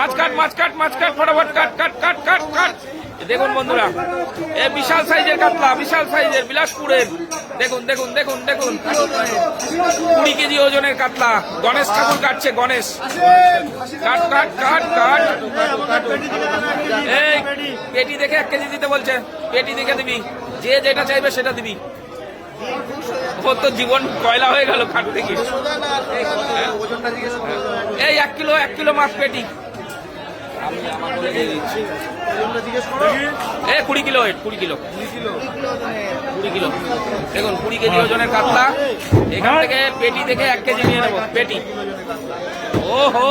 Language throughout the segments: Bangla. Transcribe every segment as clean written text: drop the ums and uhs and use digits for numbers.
মাছ কাট মাছ কাট মাছ কাট ফটাফট কাট কাট কাট কাট কাট। দেখুন বন্ধুরা, এ বিশাল সাইজের কাতলা, বিশাল সাইজের বিলাসপুরের। দেখুন দেখুন দেখুন দেখুন 20 কেজি ওজনের কাতলা। গণেশ ঠাকুর কাটছে, গণেশ। কাট কাট কাট কাট। এই পেটি দেখে 1 কেজি দিতে বলছে, পেটি দেখে দিবি, যে যেটা চাইবে সেটা দিবি। ওর তো জীবন কয়লা হয়ে গেল কাটতে গিয়ে। এই 1 কিলো মাছ পেটি। আমি আমার করে দিয়ে দিচ্ছি। 20 কিলো, 20 কিলো, 20 কিলো। দেখুন 20 কেজি ওজনের কাতলা। এখান থেকে পেটি থেকে 1 কেজি নিয়ে নেবো, পেটি। ওহো,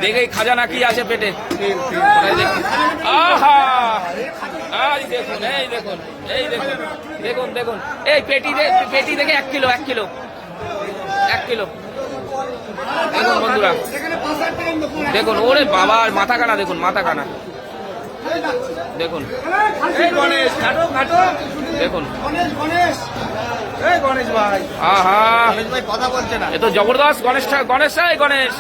দেখে খাজানা কি আছে পেটে। আহা, এই দেখুন, এই দেখুন, এই দেখুন, দেখুন দেখুন। এই পেটি থেকে 1 কিলো, 1 কিলো, 1 কিলো। দেখুন বন্ধুরা, দেখুন ওরে বাবার মাথা কানা, দেখুন মাথা কানা। দেখুন দেখুন, আহা, কথা বলছে না। এ তো জবরদস্ত গণেশ, গণেশ গণেশ।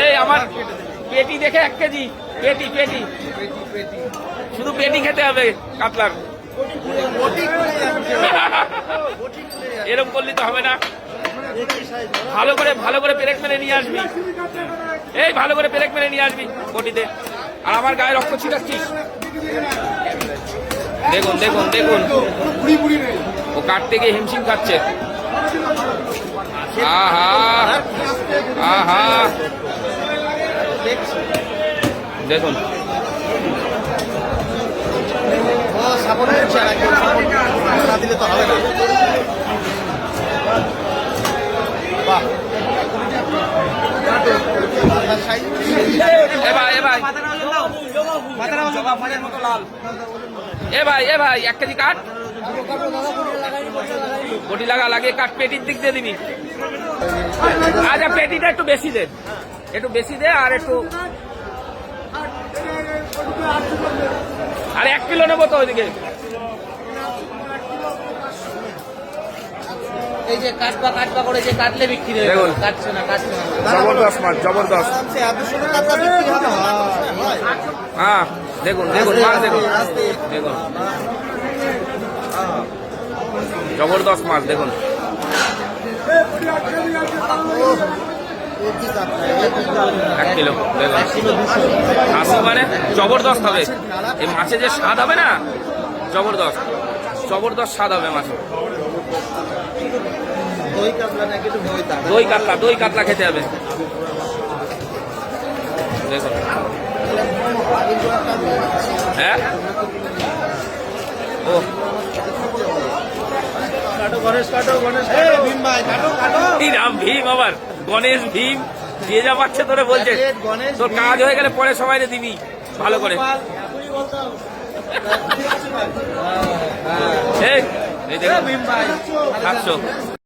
এই আমার পেটি দেখে 1 কেজি, পেটি পেটি, শুধু পেটি খেতে হবে কাতলার। এরকম করলে তো হবে না। ভালো করে পেরেক মেরে নিয়ে আসবি। এই ভালো করে পেরেক মেরে নিয়ে আসবি বটিতে। আর আমার গায়ে রক্ত ছিটাচ্ছিস। দেখুন দেখুন দেখুন, ও কাটতে গিয়ে হিমশিম খাচ্ছে। আহা আহা, দেখুন দিলে তো হবে না। এ ভাই এ ভাই এ ভাই এ ভাই 1 কেজি কাট, বটি লাগিয়ে কাট, পেটির দিক দিয়ে দিবি। আচ্ছা পেটিটা একটু বেশি দে, একটু বেশি দে। আর একটু, আর 1 কিলো নেবো তো ওইদিকে। এই যে কাটবা করে যে কাটলে বিক্রি হয়ে গেল, কাটছে না কাটছে না। জবরদস্ত মাছ, জবরদস্ত। হ্যাঁ দেখুন দেখুন মাছ, দেখুন দেখুন, জবরদস্ত মাছ। দেখুন 1 কিলো, দেখুন 80 মানে জবরদস্ত হবে। এই মাছে যে স্বাদ হবে না, জবরদস্ত, জবরদস্ত স্বাদ হবে মাছে। দই কাতলা খেতে হবে। দেখুন, হ্যাঁ ও ভীম, আবার গণেশ ভীম, যে যা পাচ্ছে তোরে বলছে। তোর কাজ হয়ে গেলে পরে সবাই দিবি ভালো করে। এই দেখুন 700।